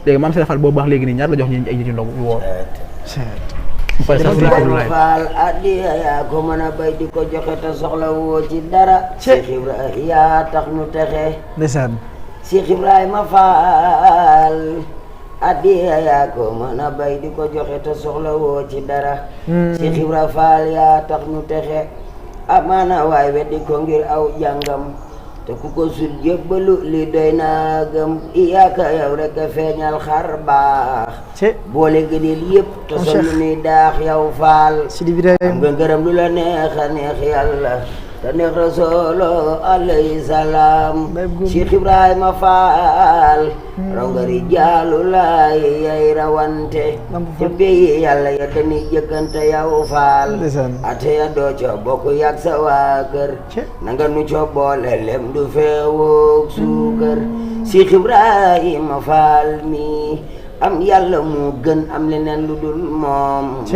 léegi maam Cheikh Fall boobu baax léegi nii ñaar la jox ñi ay nit yu ndaw yu woor Faal addiya yaa ko mën a bay di ko joxe te soxla woo ci dara Cheikh Ibrahima yaa tax nu texe ndeysaan Cheikh Ibrahima Faal addiya yaa ko mën a bay di ko joxe te soxla woo ci dara Cheikh Ibrahima Faal yaa tax nu texe amaana waay weddi ko ngir aw jàngam te ku ko sul jébbalu li doy naa gëm iyaaka yow rek a feeñal xar baax boole gëneel yëpp te sol ni daax yow Faal am nga ngërëm lu la neex a neex yàlla te neex Rasuulu alayhi salaam Cheikh Ibrahima Faal raw nga rijaalu laay yay rawante te béyi yàlla ya dañuy jëkkante yow Faal ate ya doo co bokk yàgg sa waa kër nanga nu co boole lem du feewoog suukar Cheikh Ibrahima Faal mi am yàlla mu gën am leneen lu dul moom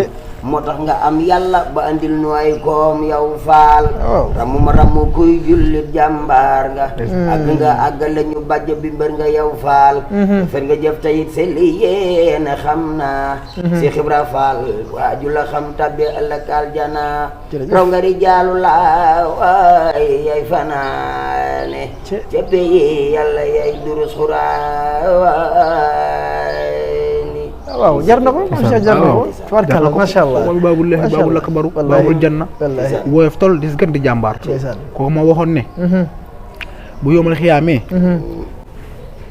moo tax nga am yàlla ba andil nu ay koom yow Faal ramu ma ramu kuy jullit jàmbaar nga àggale ñu bàjj bi mbër nga yow Faal fen nga jëf tayit seli yéene xam naa Cheikh Ibra Faal waaju la xam tabbi ëllëg aljana raw nga rijaalu laa waay yay fanaane ca peyi yàlla yay durus xuraani waaw jar na ko macha jar na ko tubaarkalla macha allah mooy baabul leex baabul akbaru baabul janna woyof tol dis gën di jàmbaar kooku ma waxoon ne bu yomal xiyaamee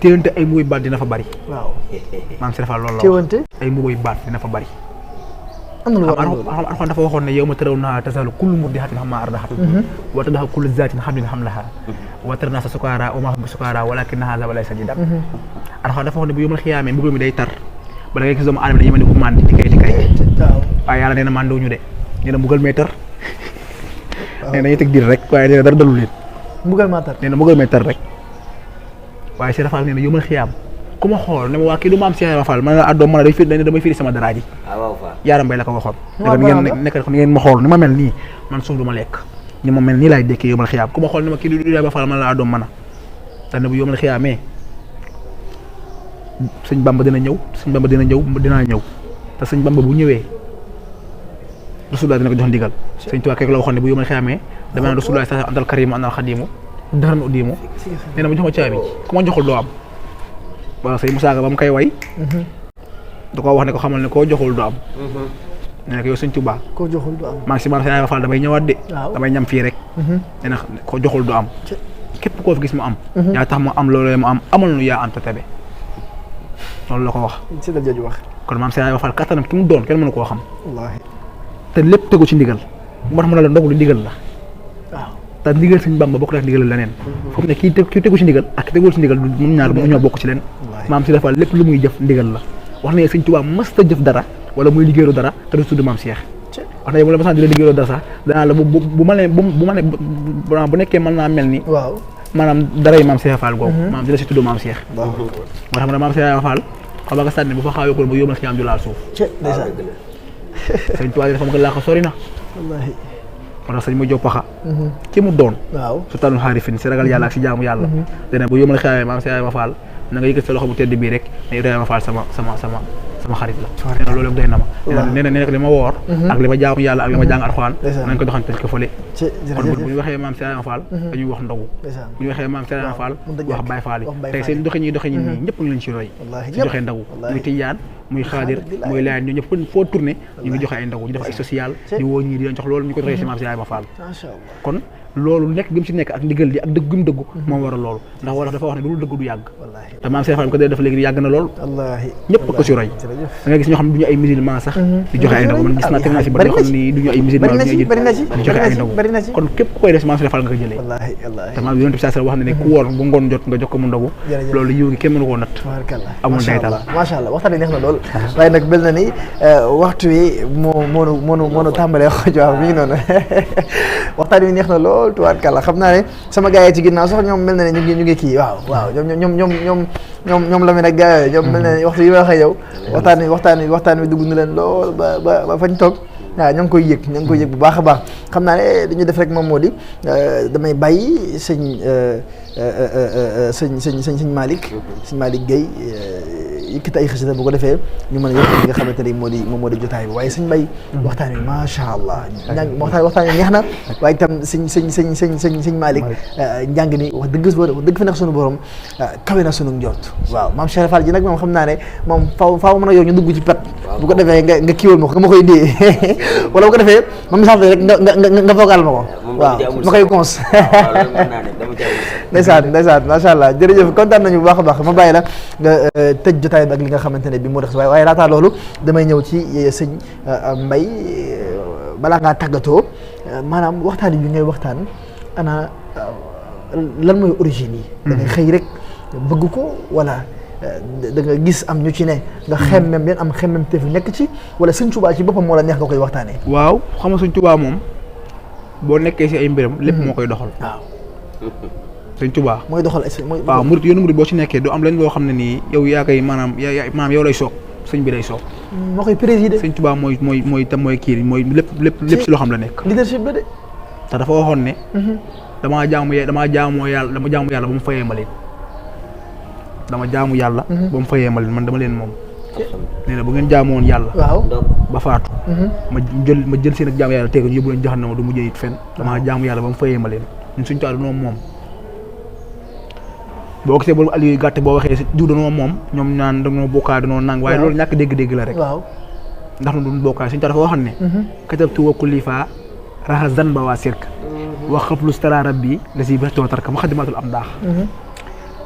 téewante ay mbuuy baat dina fa bari waaw maam si defal loolu la téewante ay mbuuy baat dina fa bari am na lu war alxuraan dafa waxoon ne yow ma tëraw naa tasalu kullu murdihatin amma ardahat wa tadha kullu zatin hamlin hamlaha wa tarna sa sukara wa ma hum sukara walakinna hadha laysa jidam alxuraan dafa waxoon ne bu yomal xiyaamee mbugal mi day tar ba da ngay gis doomu aadama dañuy mel ni ku màndi di kay waaye yàlla nee na màndiw ñu de nee na mbugal may tar nee na dañuy teg diir rek waaye nee na dara dalul leen mbugal maa tar nee na mbugal may tar rek waaye Cheikh Fall nee na yomal xiyaam ku ma xool ne ma waa kii du ma am Cheikh Fall man la àddoom man damay firi sama daraa ji yaaram bay la ko waxoon nekk ni ngeen ma xool ni ma mel nii man suuf du ma lekk ni ma mel nii laay dekkee yomal xiyaam ku ma xool ne ma kii du Ibrahima Fall man la àddoom man a te ne bu yomal xiyaamee sëñ Bamba dina ñëw dinaa ñëw te sëñ Bamba bu ñëwee Rasulullah dina ko jox ndigal sëñ Tuubaa keek la waxoon ne bu yomal xiyaamee dama naan Rasulullah sa antal karimu anal xadimu dara mu diimu nee na ma jox ma caabi ku ma joxul doo am waaw sëñ Musaa Ka ba mu koy way da koo wax ne ko xamal ne koo joxul du am nee na ko yow sëñ Tuubaa koo joxul du am maa ngi si maanaam Fall damay ñëwaat de damay ñam fii rek nee na koo joxul du am képp koo fi gis mu am yaa tax mu am loolu mu am amal nu yaa am te tebe loolu la ko wax si la jooju wax kon maam Cheikh Fall kattanam ki mu doon kenn mënu koo xam wallaahi te lépp tegu ci ndigal moo tax ma la ndogu lu ndigal la waaw te ndigal sëñ Bamba bokk na ak ndigal leneen foofu ne kii tegu ci ndigal ak tegul ci ndigal mun ñaar mu ñoo bokk ci leen maam Cheikh Fall lépp lu muy jëf ndigal la wax na sëñ Tuubaa mës ta jëf dara wala muy liggéeyoo dara te du tudd maam Cheikh wax na yow la ma di la liggéeyoo dara sax danaa la bu ma ne bu nekkee mën naa mel ni waaw maanaam dara yi maam Cheikh Fall googu maam di la si tudd maam Cheikh moo tax ma ne maam Cheikh Fall xam nga sànni bu fa xaawee ko ba yomal xiyaam ju laal suuf sëñ Tuubaa dafa ma ko laa ko sori na wallaahi moo tax sëñ mu joppaxa ki mu doon waaw su tànnul xaarifin si ragal yàlla ak si jaamu yàlla dana bu yomal xiyaamee maam Cheikh Fall na nga yëkkat sa loxo bu tedd bii rek ne Ibrahima Fall sama xarit la nee na loolu doy na ma nee na li ma woor ak li ma jaamu yàlla ak li ma jàng alxuraan nañ ko doxante ko fële kon bu ñu waxee maam Cheikh Fall dañuy wax ndogu bu ñu waxee maam Cheikh Fall wax Baye Fall yi tey seen doxin nii ñëpp ngi leen ci roy ci joxe ndogu muy tijaan muy xaadir muy laayeen ñu ñëpp foo tourné ñu ngi joxe ay ndogu ñu def ay social di woo ñii di leen jox loolu ñu ko doxee si maam Cheikh Fall kon loolu nekk gi mu ci nekk ak ndigal li ak dëgg gi mu dëggu moom waral loolu ndax wala dafa wax ne lu dëgg du yàgg te maam Cheikh Fall ko dee def léegi yàgg na lool ñëpp ko ci roy da nga gis ñoo xam ne du ñu ay musulman sax di joxe ay ndogu man gis naa teg naa ci ba ñoo xam ne du ñu ay musulman di joxe ay ndogu kon képp ku koy def maam Cheikh Fall nga ko jëlee te maam yonent bi saa wax na ne ku woor bu ngoon jot nga jox ko mu ndogu loolu yiw gi kenn mënu koo natt amul daytal macha allah waxtaan bi neex na lool waaye nag mel na ni waxtu wi moo tàmbalee xojwaaw mi ngi noonu waxtaan bi neex na lool tubaarkàlla xam naa ne sama gars yi ci ginnaaw sax ñoom mel na ne ñu ngi kii waaw ñoom la mi nag gars yooyu ñoom mel na ne waxtu yi ma waxee yow waxtaan wi dugg na leen lool ba fañ toog waaw ñoo ngi koy yëg bu baax a baax xam naa ne dañu def rek moom moo di damay bàyyi sëñ Malick Guèye yëkkati ay xasida bu ko defee ñu mën a yëkkati li nga xamante ni moom moo di jotaay bi waaye sëñ Mbaye waxtaan wi macha allah waxtaan wi neex na waaye itam sëñ Malick njàng ni wax dëgg fa nekk sunu borom kawe na sunu njort waaw maam Cheikh Fall ji nag moom xam naa ne moom faaw mën a yow ñu dugg ci pet bu ko defee nga kiiwal ma ko nga ma koy dee wala bu ko defee ma misaal rek nga foogal ma ko waaw ma koy cons ndeysaan macha allah jërëjëf kontaan nañu bu baax a baax ma bàyyi la nga tëj jotaay bi ak li nga xamante ne bi moo tax waaye laataa loolu damay ñëw ci sëñ Mbaye balaa ngaa tàggatoo maanaam waxtaan yi ngay waxtaan ana lan mooy origine yi da ngay xëy rek bëgg ko wala da nga gis am ñu ci ne nga xemmem leen am xemmem te fi nekk ci wala sëñ Tuubaa ci boppam moo la neex nga koy waxtaanee waaw xam nga sëñ Tuubaa moom boo nekkee si ay mbiram lépp moo koy doxal waaw sëñ Tuubaa mooy doxal waaw murit yoonu murit boo ci nekkee doo am leen loo xam ne nii yow yaa koy maanaam yow lay soog sëñ bi lay soog moo koy présider sëñ Tuubaa mooy kii mooy lépp si loo xam la nekk leadership la de te dafa waxoon ne dama jaamu yàlla ba mu fayee ma leen dama jaamu yàlla ba mu fayee ma leen man dama leen moom nee na bu ngeen jaamoon yàlla waaw ba faatu ma jël seen ak jaamu yàlla tegal yóbbu leen jahannama du mujjee it fenn dama jaamu yàlla ba mu fayee ma leen ñun suñu taal dañoo moom boo gisee borom Aliou gàtte boo waxee si diw dañoo moom ñoom naan dañoo bokkaale dañoo nang waaye loolu ñàkk dégg-dégg la rek waaw ndax na duñ bokkaale suñu taal dafa waxoon ne katabtu wa kullifa raxa zan ba waa sirk wax xëplu stara rabbi la si ba tootarka ma xadimatul am daax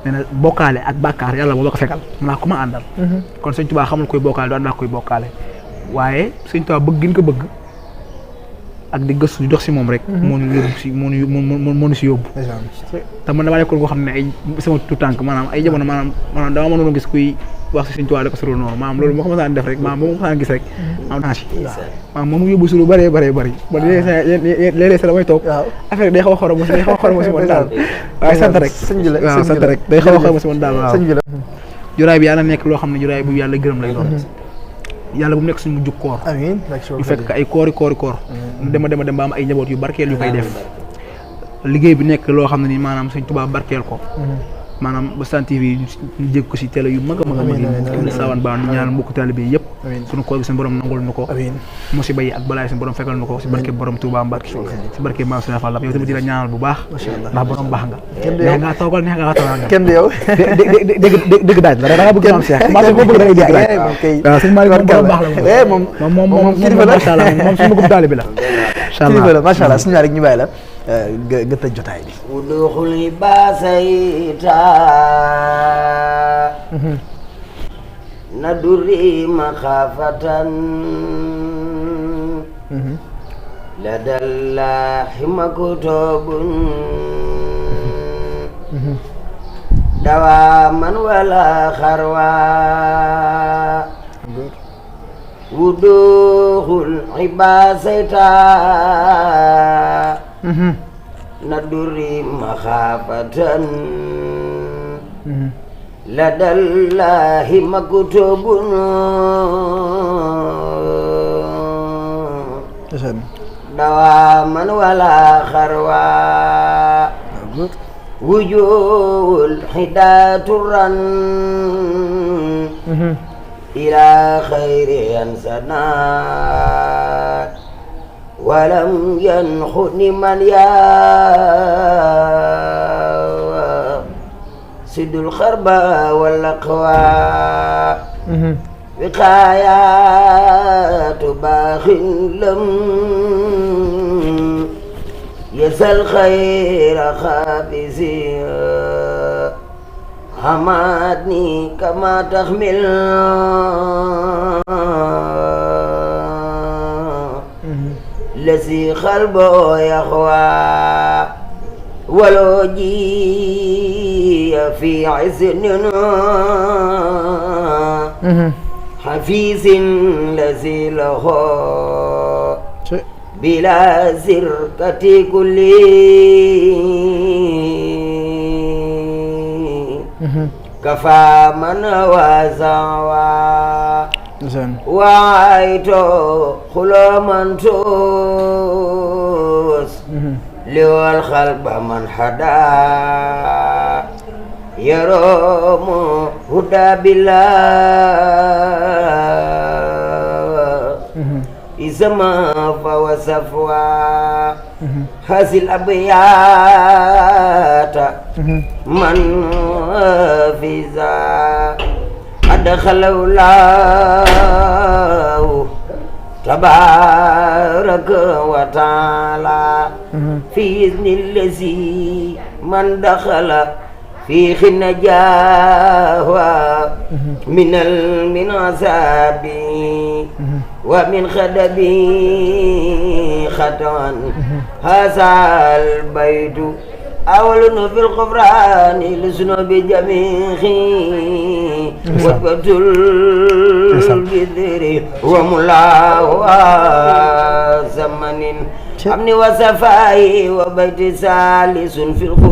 nee na bokkaale ak bàkkaar yàlla moo la ko fekkal mu naa ku ma àndal kon sëñ Tuubaa xamul koy bokkaale du ànd ak koy bokkaale waaye sëñ Tuubaa bëgg gën ko bëgg ak di gëstu di dox si moom rek moo ñu yóbbu si moo ñu si yóbbu te man damaa nekkoon koo xam ne ay sama tutànk maanaam ay jamono maanaam dama mënoon gis kuy wax si sëñ Tuubaa da ko solo noonu maanaam loolu moo xam ne def rek maanaam moo ma gis rek maanaam naa si maanaam moom mu yóbbu si lu bëree bëri ba léeg-léeg sa damay toog affaire day xaw a xorom si man daal waaye sant rek waaw sant rek day xaw a xorom si man daal waaw juraay bi yàlla nekk loo xam ne juraay bu yàlla gërëm lay doon yàlla bu mu nekk suñu mujjug koor ñu fekk ay koor ñu dem ba am ay njaboot yu barkeel yu koy def liggéey bi nekk loo xam ne ni maanaam Sëñ Tuubaa barkeel ko maanaam ba Sen TV ñu jég ko si télé yu mag a mag a mag yi sawan ba ñu ñaanal mbokku taalibe yi yëpp suñu koor bi seen borom nangul nu ko musiba yi ak balaay seen borom fekkal nu ko si barke borom Tuubaa Mbàkke si barke Maam Sëñ Fall yow tamit di la ñaanal bu baax ndax borom baax nga neex nga toogal kenn du yow dégg daaj la da nga bëgg Maam Cheikh maa bëgg da ngay dégg daaj waaw sëñ Malick borom baax la moom macha allah moom suñu mbokku taalibe la kilifa la macha allah suñu ñaar rek ñu bàyyi la nga tëj jotaay bi wuduxul baasayta na duri maxaafatan la dallahi maktubun dawaaman wala xarwa wuduxul baasayta naduri maxaafatan la dallahi maktubun dawaaman wala xarwa wujuhul hidaturan ila khayri yansanat walam yankhuni man ya sidul kharba wal aqwa wiqayatu bakhin lam yasal khayra khabisi hamadni kama tahmil لسي خلبه يخوى ولو جي في عزن حفيظ لسي له بلا زركة كل كفى من وزعوا وعيتو خلومن توس لو الخلب من حدا يروم هدى بالله إزما فوسفوا هذه الأبيات من في ذا أدخل الله تبارك وتعالى في إذن الذي من دخل في النجاة من عذاب ومن خدب خطأ هذا البيت أول في الغفران لذنوب جميعه وقت البذر وملاه زمن أمن وصفاء وبيت ثالث في الخور